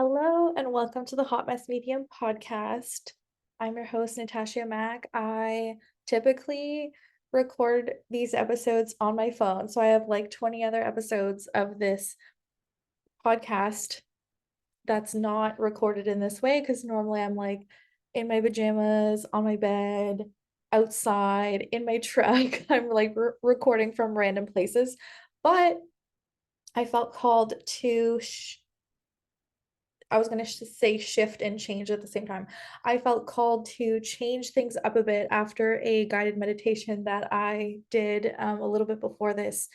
Hello and welcome to the Hot Mess Medium podcast. I'm your host, Natasha Mack. I typically record these episodes on my phone. So I have like 20 other episodes of this podcast that's not recorded in this way because normally I'm like in my pajamas, on my bed, outside, in my truck. I'm like recording from random places. But I felt called to I was going to say shift and change at the same time. I felt called to change things up a bit after a guided meditation that I did a little bit before this,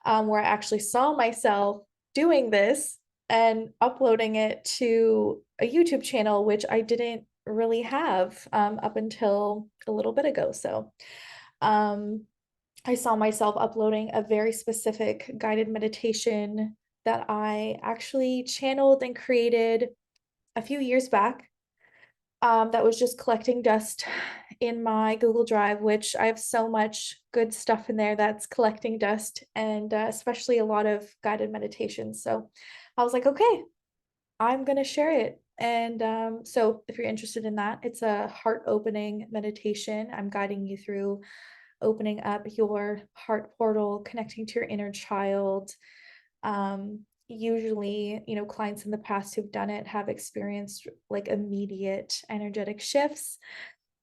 where I actually saw myself doing this and uploading it to a YouTube channel, which I didn't really have up until a little bit ago. So um, I saw myself uploading a very specific guided meditation that I actually channeled and created a few years back, that was just collecting dust in my Google Drive, which I have so much good stuff in there that's collecting dust and especially a lot of guided meditations. So I was like, okay, I'm going to share it. And so if you're interested in that, it's a heart opening meditation. I'm guiding you through opening up your heart portal, connecting to your inner child. Usually, clients in the past who've done it have experienced like immediate energetic shifts.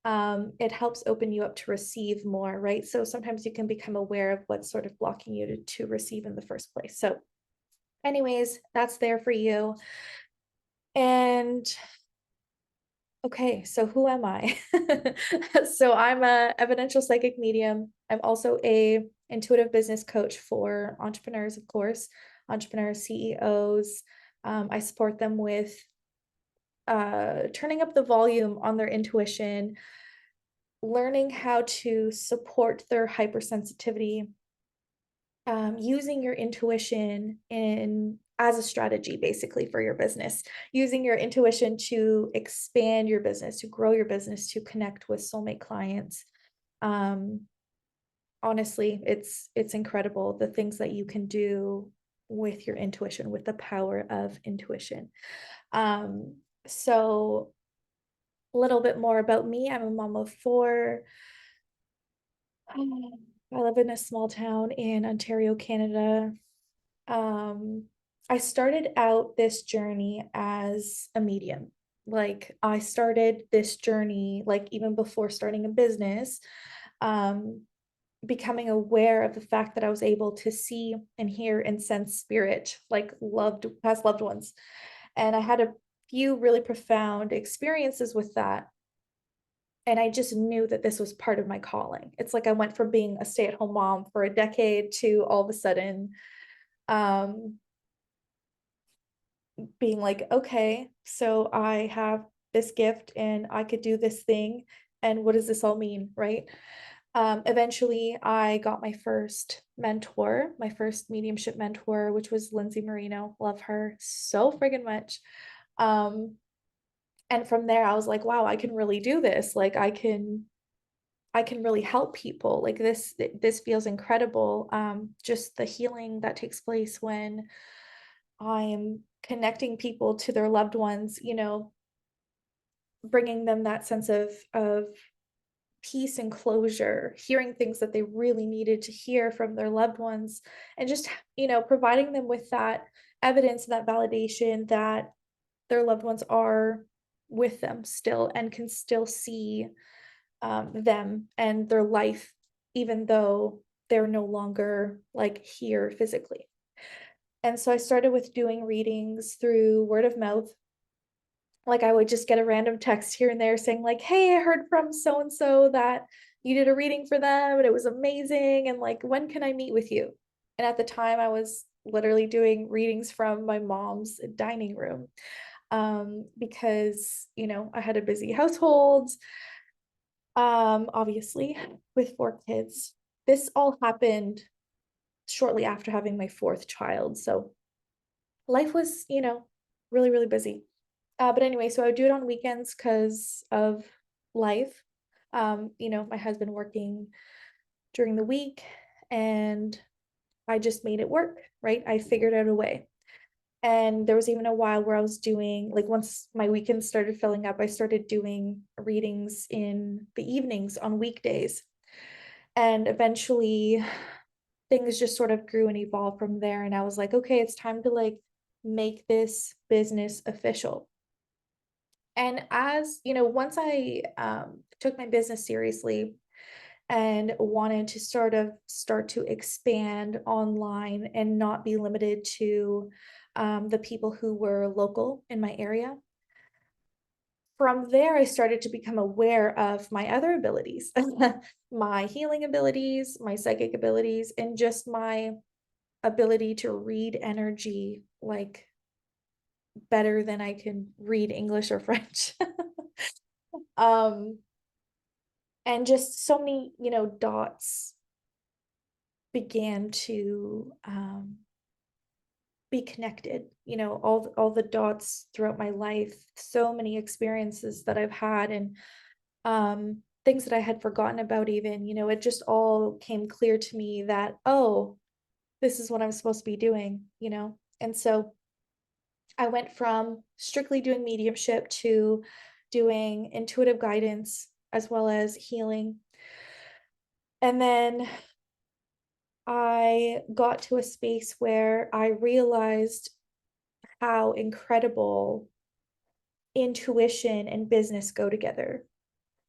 It helps open you up to receive more, right? So sometimes you can become aware of what's sort of blocking you to receive in the first place. So, anyways, that's there for you. And okay, so who am I? So I'm a evidential psychic medium. I'm also a intuitive business coach for entrepreneurs, of course, entrepreneurs, CEOs. I support them with turning up the volume on their intuition, learning how to support their hypersensitivity, using your intuition in as a strategy basically for your business, using your intuition to expand your business, to grow your business, to connect with soulmate clients. um Honestly, it's incredible the things that you can do with your intuition, with the power of intuition. So a little bit more about me. I'm a mom of four. I live in a small town in Ontario, Canada. Um, I started out this journey as a medium. Like I started this journey, like even before starting a business, um, becoming aware of the fact that I was able to see and hear and sense spirit, like loved past loved ones. And I had a few really profound experiences with that. And I just knew that this was part of my calling. It's like I went from being a stay-at-home mom for a decade to all of a sudden, um, being like, okay, so I have this gift and I could do this thing. And what does this all mean? Right. Eventually, I got my first mentor, my first mediumship mentor, which was Lindsay Marino. Love her so friggin' much. Um, and from there, I was like, wow, I can really do this. Like, I can really help people. Like this feels incredible. Just the healing that takes place when I'm connecting people to their loved ones, bringing them that sense of peace and closure, hearing things that they really needed to hear from their loved ones, and just, providing them with that evidence and that validation that their loved ones are with them still and can still see them and their life, even though they're no longer like here physically. And so I started with doing readings through word of mouth. Like I would just get a random text here and there saying like, "Hey, I heard from so and so that you did a reading for them and it was amazing and like when can I meet with you?" And at the time I was literally doing readings from my mom's dining room, because, I had a busy household, obviously with four kids. This all happened shortly after having my fourth child. So life was, really, really busy. But anyway, so I would do it on weekends because of life. My husband working during the week, and I just made it work, right? I figured out a way. And there was even a while where I was doing, like, once my weekends started filling up, I started doing readings in the evenings on weekdays. And eventually things just sort of grew and evolved from there. And I was like, okay, it's time to like make this business official. And as you know, once I took my business seriously and wanted to start to expand online and not be limited to the people who were local in my area. From there, I started to become aware of my other abilities, my healing abilities, my psychic abilities, and just my ability to read energy like better than I can read English or French. um, and just so many, dots began to be connected. All the dots throughout my life, so many experiences that I've had, and things that I had forgotten about even, it just all came clear to me that, oh, this is what I'm supposed to be doing. And so I went from strictly doing mediumship to doing intuitive guidance as well as healing. And then I got to a space where I realized how incredible intuition and business go together,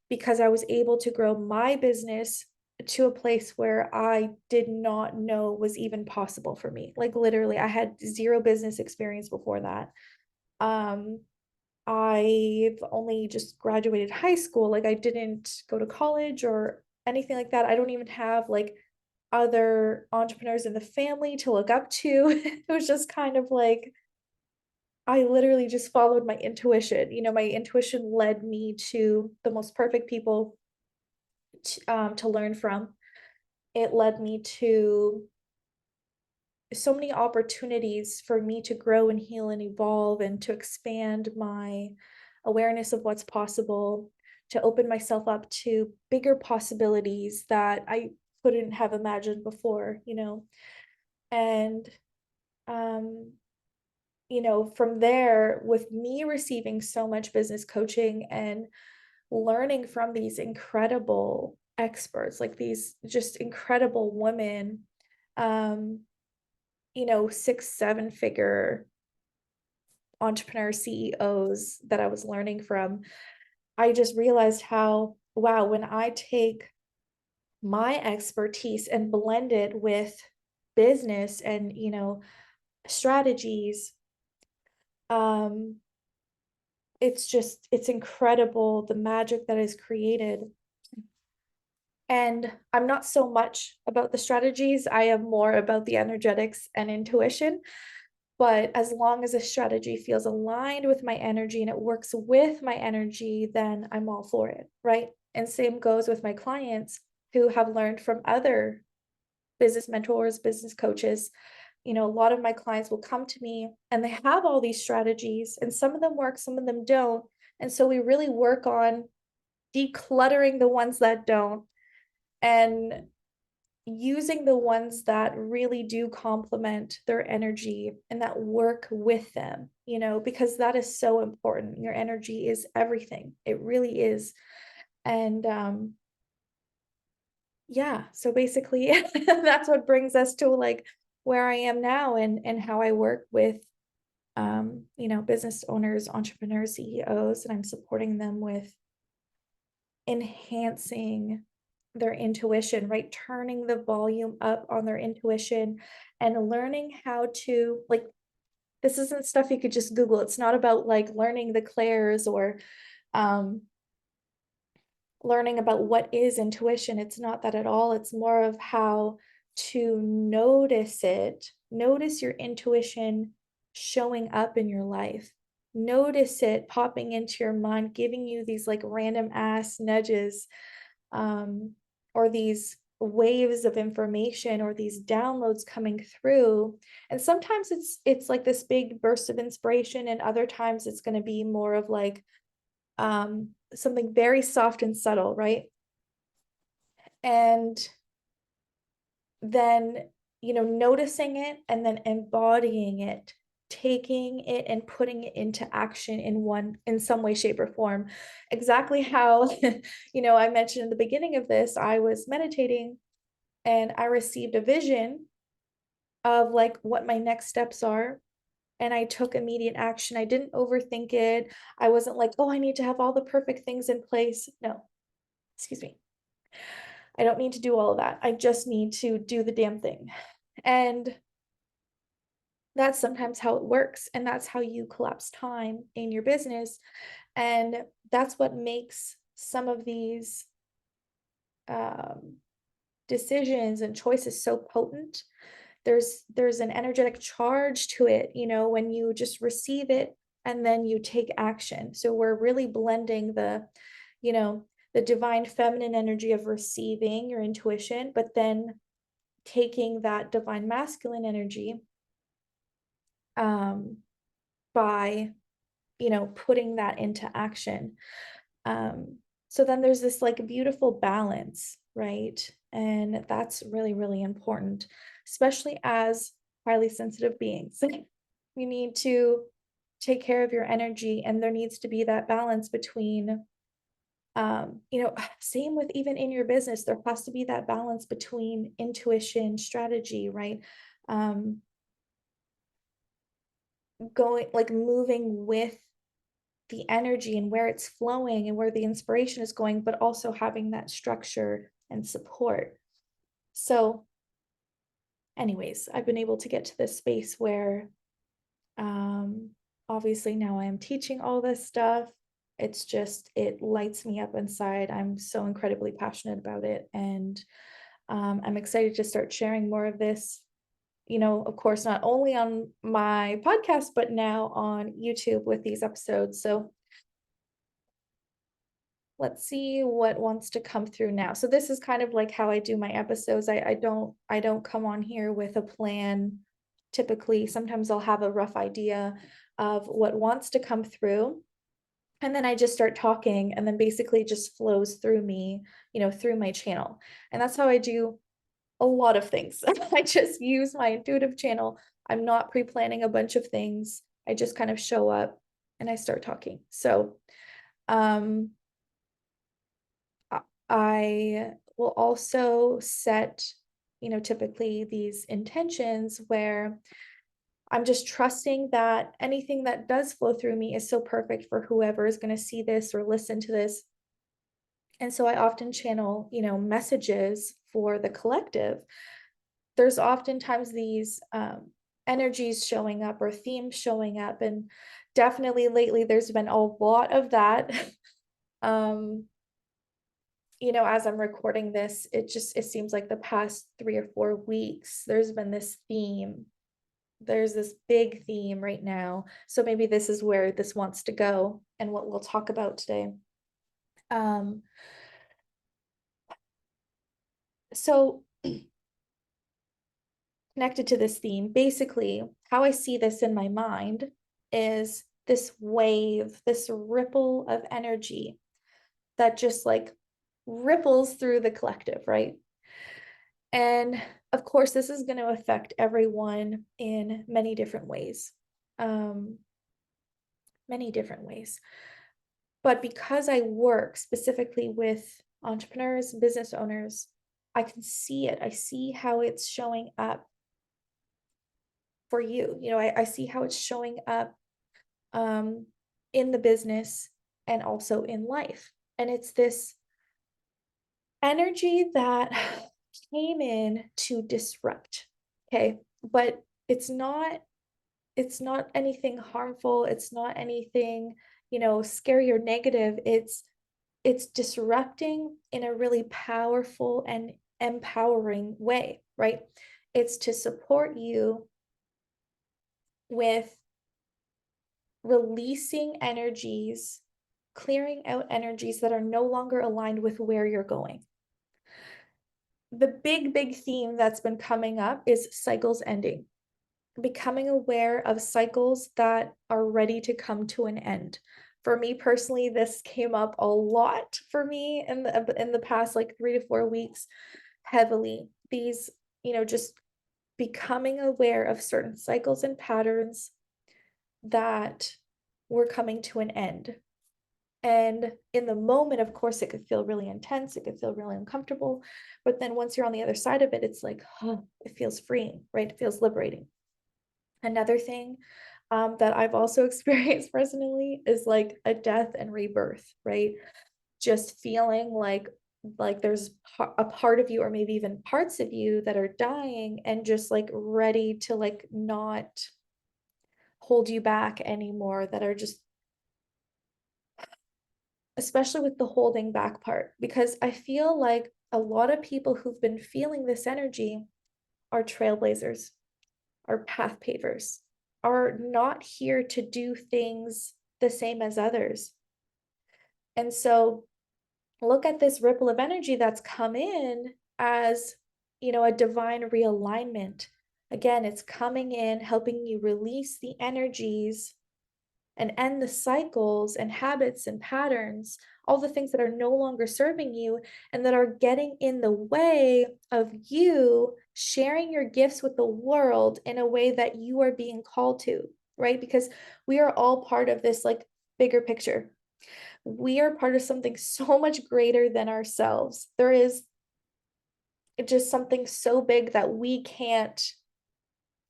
because I was able to grow my business to a place where I did not know was even possible for me. Like literally, I had zero business experience before that. Um, I've only just graduated high school. Like I didn't go to college or anything like that. I don't even have like other entrepreneurs in the family to look up to. It was just kind of like I literally just followed my intuition. My intuition led me to the most perfect people to learn from. It led me to so many opportunities for me to grow and heal and evolve and to expand my awareness of what's possible, to open myself up to bigger possibilities that I couldn't have imagined before. And um from there, with me receiving so much business coaching and learning from these incredible experts, like these just incredible women, um, 6, 7 figure entrepreneur CEOs that I was learning from, I just realized how, wow, when I take my expertise and blend it with business and, strategies, um, it's incredible the magic that is created. And I'm not so much about the strategies, I am more about the energetics and intuition. But as long as a strategy feels aligned with my energy and it works with my energy, then I'm all for it, right? And same goes with my clients who have learned from other business mentors, business coaches. A lot of my clients will come to me and they have all these strategies, and some of them work, some of them don't. And so we really work on decluttering the ones that don't and using the ones that really do complement their energy and that work with them, because that is so important. Your energy is everything. It really is. And yeah, so basically that's what brings us to like where I am now, and how I work with business owners, entrepreneurs, CEOs, and I'm supporting them with enhancing their intuition, right? Turning the volume up on their intuition and learning how to, like, this isn't stuff you could just Google. It's not about like learning the clairs or um, learning about what is intuition. It's not that at all. It's more of how to notice it, notice your intuition showing up in your life. Notice it popping into your mind, giving you these like random ass nudges, um, or these waves of information or these downloads coming through. And sometimes it's like this big burst of inspiration, and other times it's going to be more of like something very soft and subtle, right? And then noticing it and then embodying it taking it and putting it into action in some way, shape, or form. Exactly how, I mentioned in the beginning of this, I was meditating and I received a vision of like what my next steps are. And I took immediate action. I didn't overthink it. I wasn't like, oh, I need to have all the perfect things in place. No, excuse me. I don't need to do all of that. I just need to do the damn thing. And that's sometimes how it works. And that's how you collapse time in your business. And that's what makes some of these um, decisions and choices so potent. There's an energetic charge to it, when you just receive it and then you take action. So we're really blending you know, the divine feminine energy of receiving your intuition, but then taking that divine masculine energy um, by, putting that into action. Um, so then there's this like beautiful balance, right? And that's really, really important, especially as highly sensitive beings. You need to take care of your energy, and there needs to be that balance between, same with even in your business, there has to be that balance between intuition, strategy, right? Um, going like moving with the energy and where it's flowing and where the inspiration is going, but also having that structure and support. So, anyways, I've been able to get to this space where obviously now I am teaching all this stuff. It's just, it lights me up inside. I'm so incredibly passionate about it. And I'm excited to start sharing more of this, of course, not only on my podcast, but now on YouTube with these episodes. So let's see what wants to come through now. So this is kind of like how I do my episodes. I don't come on here with a plan. Typically, sometimes I'll have a rough idea of what wants to come through. And then I just start talking, and then basically just flows through me, through my channel. And that's how I do a lot of things. I just use my intuitive channel. I'm not pre-planning a bunch of things. I just kind of show up and I start talking. So, I will also set, typically these intentions where I'm just trusting that anything that does flow through me is so perfect for whoever is going to see this or listen to this. And so I often channel, messages for the collective. There's oftentimes these energies showing up or themes showing up. And definitely lately, there's been a lot of that. As I'm recording this, it seems like the past 3 or 4 weeks, there's been this theme. There's this big theme right now. So maybe this is where this wants to go and what we'll talk about today. So connected to this theme, basically, how I see this in my mind is this wave, this ripple of energy that just like ripples through the collective, right? And of course, this is going to affect everyone in many different ways. Many different ways. But because I work specifically with entrepreneurs, business owners, I can see it. I see how it's showing up for you. I see how it's showing up in the business and also in life. And it's this energy that came in to disrupt. Okay. But it's not anything harmful. It's not anything, scary or negative. It's disrupting in a really powerful and empowering way, right? It's to support you with releasing energies, clearing out energies that are no longer aligned with where you're going. The big theme that's been coming up is cycles ending, becoming aware of cycles that are ready to come to an end. For me personally, this came up a lot for me in the past like 3 to 4 weeks, heavily. These, just becoming aware of certain cycles and patterns that we're coming to an end. And in the moment, of course, it could feel really intense. It could feel really uncomfortable. But then once you're on the other side of it, it's like, oh, it feels freeing, right? It feels liberating. Another thing that I've also experienced personally is like a death and rebirth, right? Just feeling like there's a part of you, or maybe even parts of you, that are dying and just like ready to like not hold you back anymore, that are just, especially with the holding back part, because I feel like a lot of people who've been feeling this energy are trailblazers, are path pavers, are not here to do things the same as others. And so look at this ripple of energy that's come in as, a divine realignment. Again, it's coming in, helping you release the energies and end the cycles and habits and patterns, all the things that are no longer serving you and that are getting in the way of you sharing your gifts with the world in a way that you are being called to, right? Because we are all part of this like bigger picture. We are part of something so much greater than ourselves. There is just something so big that we can't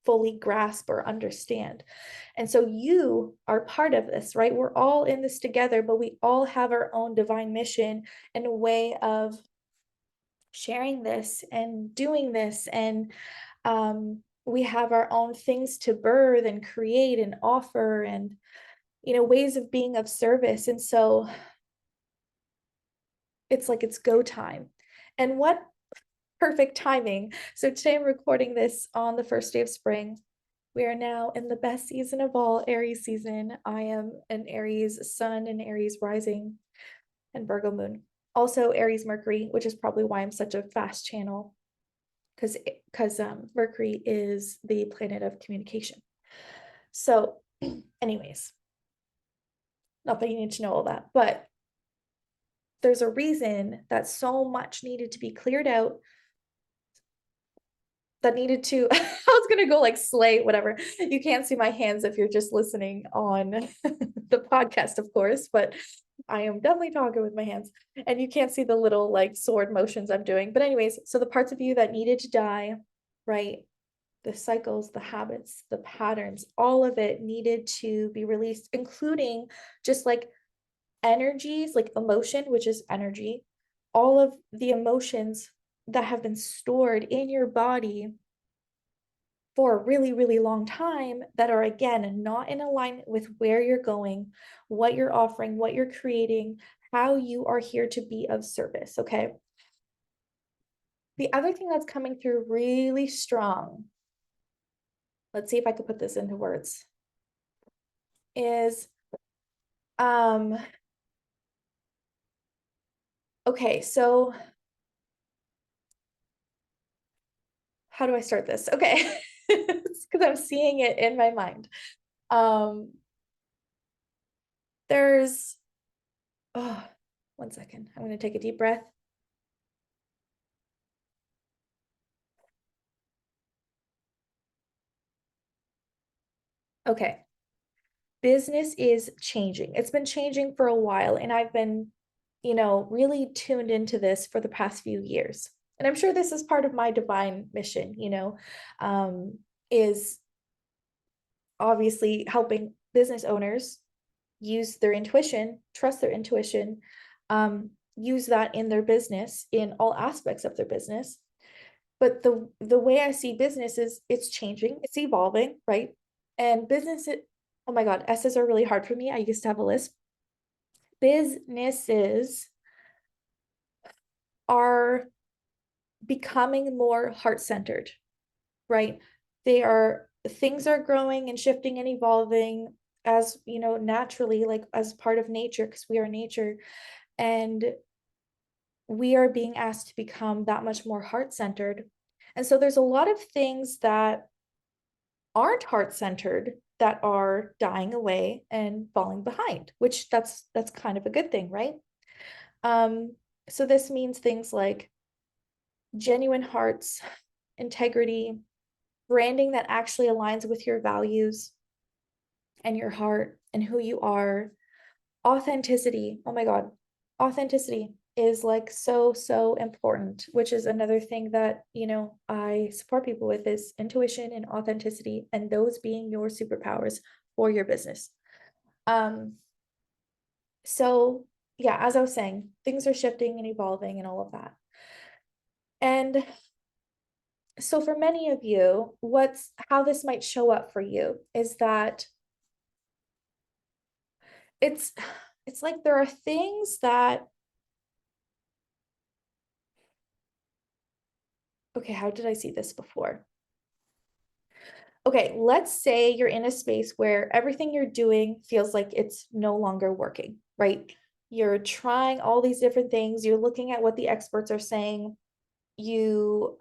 fully grasp or understand. And so you are part of this, right? We're all in this together, but we all have our own divine mission and a way of sharing this and doing this. And we have our own things to birth and create and offer, and ways of being of service. And so it's like it's go time. And what perfect timing. So today I'm recording this on the first day of spring. We are now in the best season of all, Aries season. I am an Aries sun and Aries rising and Virgo moon. Also Aries Mercury, which is probably why I'm such a fast channel, because Mercury is the planet of communication. So anyways, not that you need to know all that, but there's a reason that so much needed to be cleared out, that needed to I was gonna go like slay whatever. You can't see my hands if you're just listening on the podcast, of course, but I am definitely talking with my hands, and you can't see the little like sword motions I'm doing. But anyways, so the parts of you that needed to die, right? The cycles, the habits, the patterns, all of it needed to be released, including just like energies, like emotion, which is energy, all of the emotions that have been stored in your body for a really, really long time, that are again not in alignment with where you're going, what you're offering, what you're creating, how you are here to be of service. Okay. The other thing that's coming through really strong, let's see if I could put this into words, is okay, so how do I start this? Okay. It's because I'm seeing it in my mind. There's, oh, 1 second. I'm going to take a deep breath. Okay. Business is changing. It's been changing for a while, and I've been, really tuned into this for the past few years. And I'm sure this is part of my divine mission, is obviously helping business owners use their intuition, trust their intuition, use that in their business, in all aspects of their business. But the way I see business is it's changing, it's evolving, right? And business, oh my God, S's are really hard for me. I used to have a list. Businesses are becoming more heart-centered, right? Things are growing and shifting and evolving as, naturally, like as part of nature, because we are nature. And we are being asked to become that much more heart-centered. And so there's a lot of things that aren't heart-centered that are dying away and falling behind, which that's kind of a good thing, right? So this means things like genuine hearts, integrity, branding that actually aligns with your values, and your heart and who you are. Authenticity. Oh my God. Authenticity is like so, so important, which is another thing that, I support people with is intuition and authenticity, and those being your superpowers for your business. Um, so yeah, as I was saying, things are shifting and evolving and all of that. And so for many of you, how this might show up for you is that it's it's like there are things that, okay, how did I see this before? Okay, let's say you're in a space where everything you're doing feels like it's no longer working, right? You're trying all these different things, you're looking at what the experts are saying, you're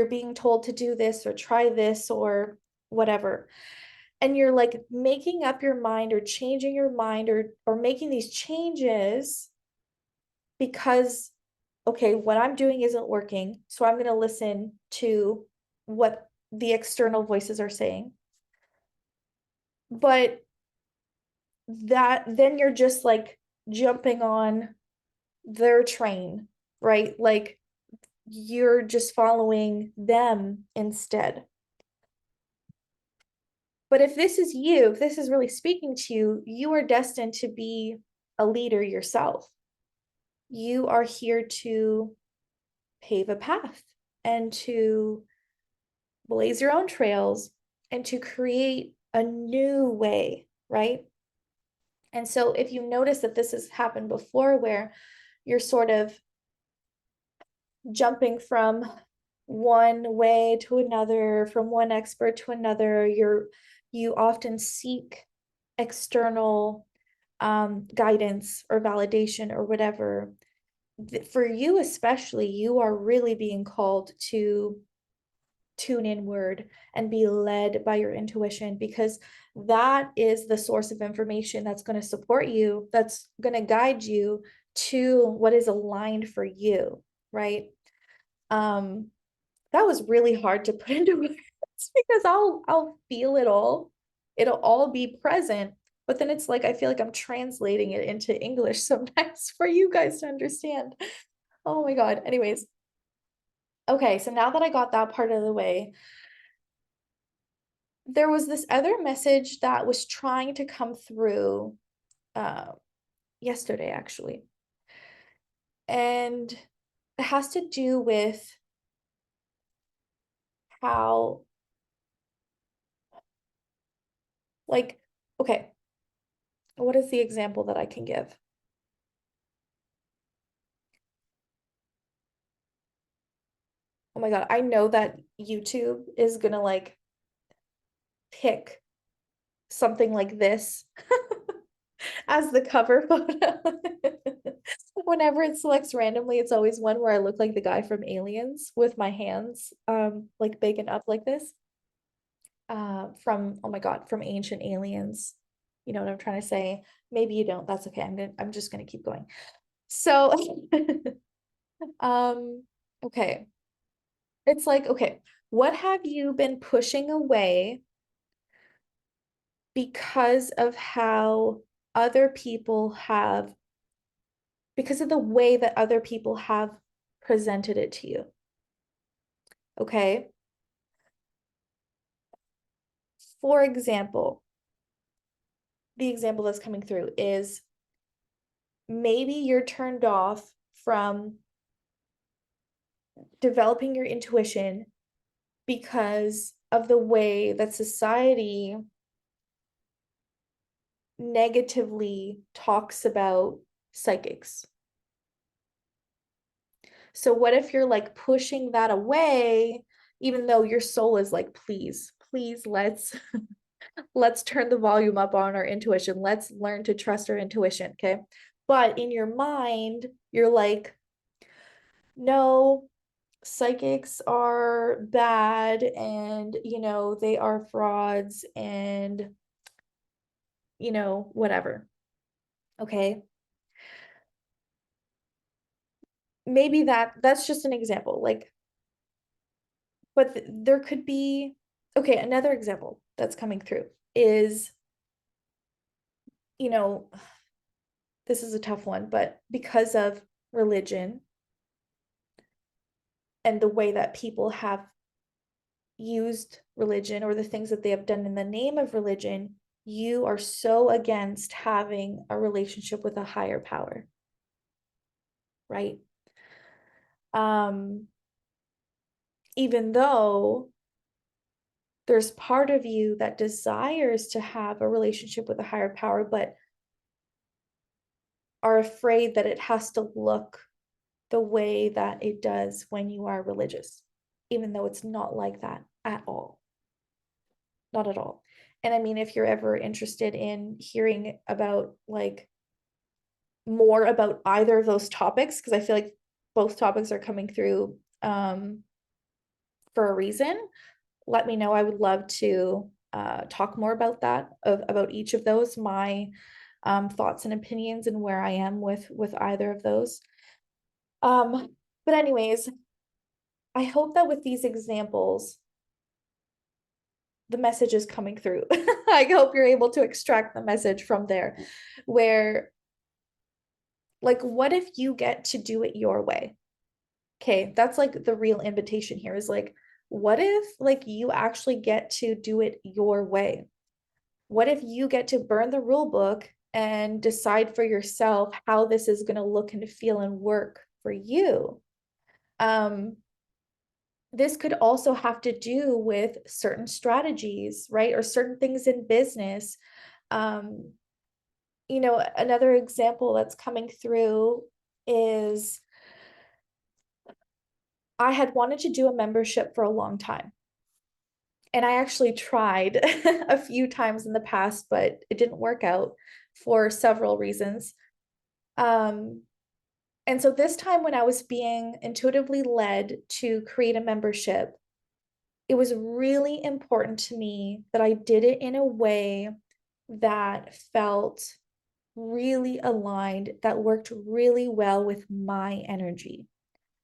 being told to do this or try this or whatever. And you're like making up your mind or changing your mind or making these changes because, okay, what I'm doing isn't working, so I'm going to listen to what the external voices are saying. But that then you're just like jumping on their train, right? Like you're just following them instead. But if this is you, if this is really speaking to you, you are destined to be a leader yourself. You are here to pave a path and to blaze your own trails and to create a new way, right? And so if you notice that this has happened before where you're sort of jumping from one way to another, from one expert to another, you often seek external guidance or validation or whatever. For you especially, you are really being called to tune inward and be led by your intuition, because that is the source of information that's going to support you, that's going to guide you to what is aligned for you, right? um that was really hard to put into words because I'll feel it all, it'll all be present, but then it's like I feel like I'm translating it into English sometimes for you guys to understand. Oh my God. Anyways, okay, so now that I got that part of the way, there was this other message that was trying to come through uh, yesterday, actually. And it has to do with how, like, okay, what is the example that I can give? Oh my God, I know that YouTube is gonna like pick something like this as the cover photo. Whenever it selects randomly, it's always one where I look like the guy from Aliens with my hands like big and up like this. From, oh my God, from Ancient Aliens. You know what I'm trying to say? Maybe you don't. That's okay. I'm just gonna keep going. So um okay. It's like, okay, what have you been pushing away because of how other people have, because of the way that other people have presented it to you? Okay. For example, the example that's coming through is maybe you're turned off from developing your intuition because of the way that society negatively talks about psychics. So what if you're like pushing that away, even though your soul is like, please, please, let's turn the volume up on our intuition. Let's learn to trust our intuition, okay? But in your mind, you're like, no, psychics are bad and, they are frauds and, whatever. Okay? Maybe that's just an example. Like, but there could be, okay, another example that's coming through is, you know, this is a tough one, but because of religion and the way that people have used religion or the things that they have done in the name of religion, you are so against having a relationship with a higher power, right? Um, Even though there's part of you that desires to have a relationship with a higher power, but are afraid that it has to look the way that it does when you are religious, even though it's not like that at all. Not at all. And I mean, if you're ever interested in hearing about like more about either of those topics, because I feel like both topics are coming through for a reason, let me know. I would love to talk more about that, about each of those, my thoughts and opinions and where I am with either of those. But anyways, I hope that with these examples, the message is coming through. I hope you're able to extract the message from there, where like, what if you get to do it your way? Okay, that's like the real invitation here is like, what if like you actually get to do it your way? What if you get to burn the rule book and decide for yourself how this is going to look and feel and work for you? This could also have to do with certain strategies, right? Or certain things in business. Um, Another example that's coming through is I had wanted to do a membership for a long time. And I actually tried a few times in the past, but it didn't work out for several reasons. Um, and so this time when I was being intuitively led to create a membership, it was really important to me that I did it in a way that felt really aligned, that worked really well with my energy.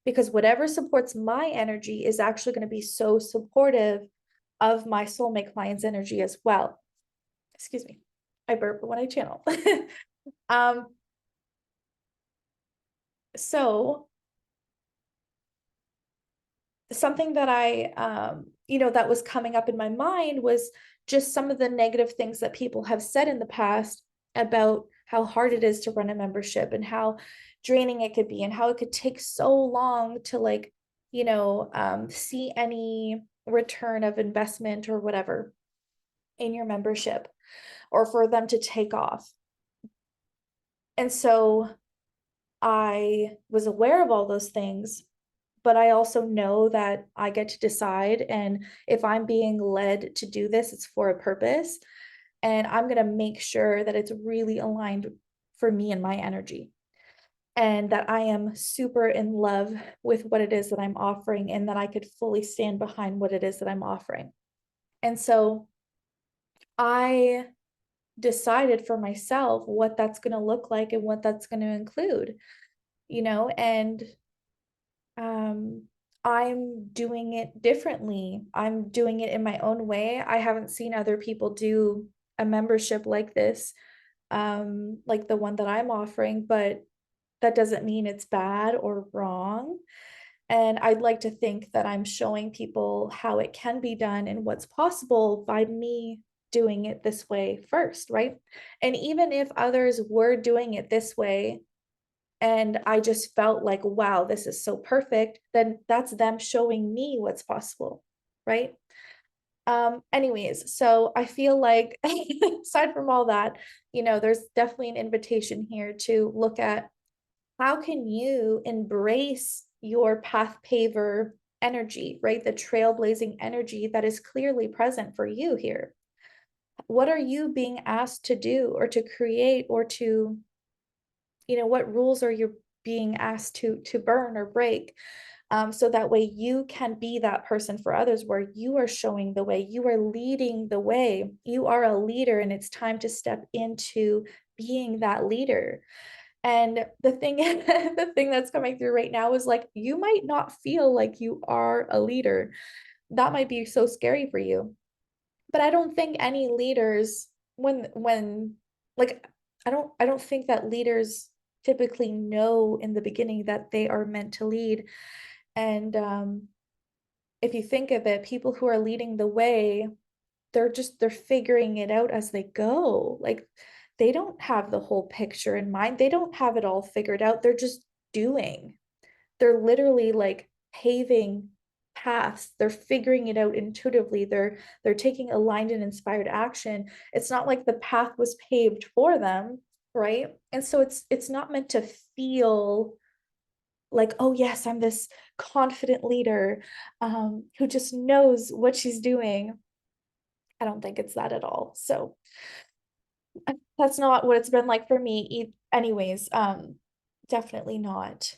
Because whatever supports my energy is actually going to be so supportive of my soulmate client's energy as well. Excuse me. I burp when I channel. um, so something that that was coming up in my mind was just some of the negative things that people have said in the past about how hard it is to run a membership and how draining it could be and how it could take so long to like, see any return of investment or whatever in your membership or for them to take off. And so I was aware of all those things, but I also know that I get to decide. And if I'm being led to do this, it's for a purpose. And I'm going to make sure that it's really aligned for me and my energy. And that I am super in love with what it is that I'm offering and that I could fully stand behind what it is that I'm offering. And so I decided for myself what that's going to look like and what that's going to include, and um I'm doing it differently. I'm doing it in my own way. I haven't seen other people do a membership like this, like the one that I'm offering, but that doesn't mean it's bad or wrong. And I'd like to think that I'm showing people how it can be done and what's possible by me doing it this way first, right? And even if others were doing it this way, and I just felt like, wow, this is so perfect, then that's them showing me what's possible, right? Anyways, so I feel like aside from all that, there's definitely an invitation here to look at how can you embrace your path paver energy, right? The trailblazing energy that is clearly present for you here. What are you being asked to do or to create or to, what rules are you being asked to burn or break, so that way you can be that person for others where you are showing the way, you are leading the way, you are a leader, and it's time to step into being that leader. And the thing the thing that's coming through right now is like you might not feel like you are a leader. That might be so scary for you. But I don't think any leaders when like I don't think that leaders typically know in the beginning that they are meant to lead. And if you think of it, people who are leading the way, they're figuring it out as they go. Like they don't have the whole picture in mind. They don't have it all figured out. They're just doing. They're literally like paving paths. They're figuring it out intuitively. They're taking aligned and inspired action. It's not like the path was paved for them, right? And so it's not meant to feel like, oh yes, I'm this confident leader who just knows what she's doing. I don't think it's that at all. So that's not what it's been like for me anyways. Definitely not.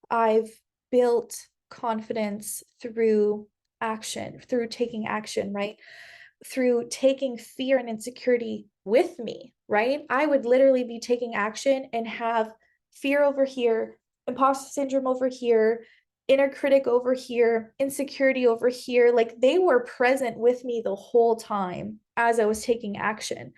I've built confidence through action, through taking action, right? Through taking fear and insecurity with me, right? I would literally be taking action and have fear over here, imposter syndrome over here, inner critic over here, insecurity over here. Like they were present with me the whole time as I was taking action.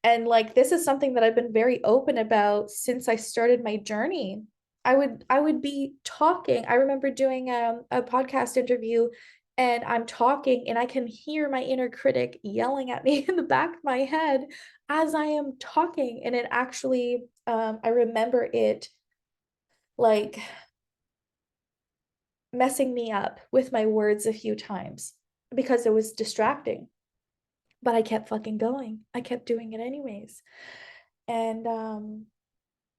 And like this is something that I've been very open about since I started my journey. I would be talking. I remember doing a podcast interview and I'm talking and I can hear my inner critic yelling at me in the back of my head as I am talking. And it actually, I remember it like messing me up with my words a few times because it was distracting. But I kept fucking going. I kept doing it anyways. And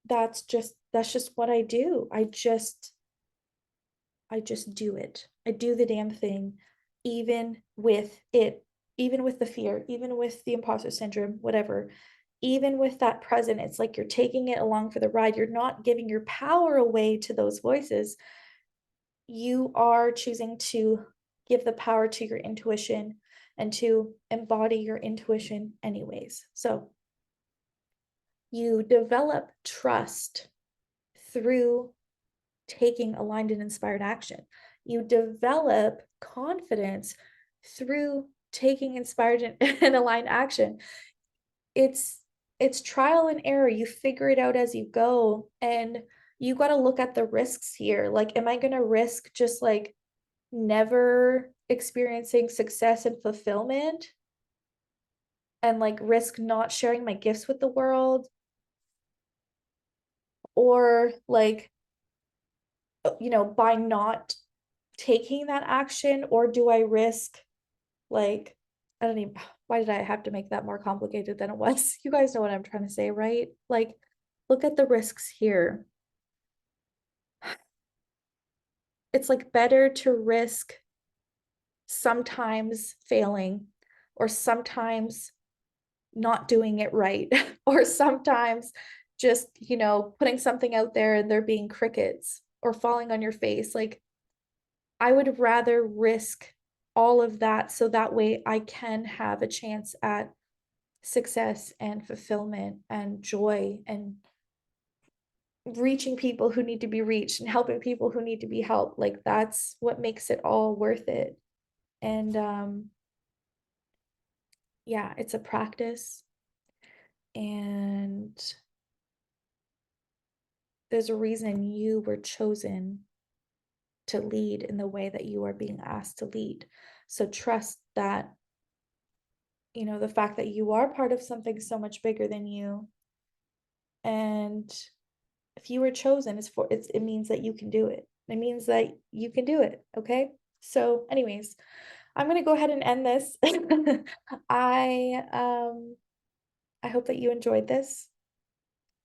that's just what I do. I just do it. I do the damn thing, even with it, even with the fear, even with the imposter syndrome, whatever, even with that present. It's like you're taking it along for the ride. You're not giving your power away to those voices. You are choosing to give the power to your intuition and to embody your intuition, anyways. So you develop trust through taking aligned and inspired action. You develop confidence through taking inspired and aligned action. It's it's trial and error. You figure it out as you go, and you got to look at the risks here. Like, am I going to risk just like never experiencing success and fulfillment and like risk not sharing my gifts with the world? Or like, by not taking that action, or do I risk like I don't even why did I have to make that more complicated than it was? You guys know what I'm trying to say, right? Like look at the risks here. It's like better to risk sometimes failing or sometimes not doing it right or sometimes just, putting something out there and there being crickets or falling on your face. Like I would rather risk all of that so that way I can have a chance at success and fulfillment and joy and reaching people who need to be reached and helping people who need to be helped. Like that's what makes it all worth it. And yeah, it's a practice, and there's a reason you were chosen to lead in the way that you are being asked to lead. So trust that, the fact that you are part of something so much bigger than you. And if you were chosen, it means that you can do it. It means that you can do it. Okay. So, anyways, I'm gonna go ahead and end this. I I hope that you enjoyed this.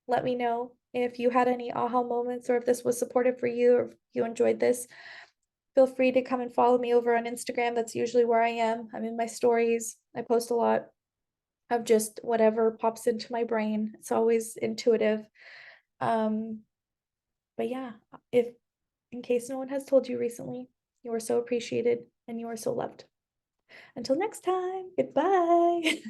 Let me know if you had any aha moments or if this was supportive for you or if you enjoyed this. Feel free to come and follow me over on Instagram. That's usually where I am. I'm in my stories. I post a lot of just whatever pops into my brain. It's always intuitive. Um, but yeah, if in case no one has told you recently, you are so appreciated and you are so loved. Until next time, goodbye.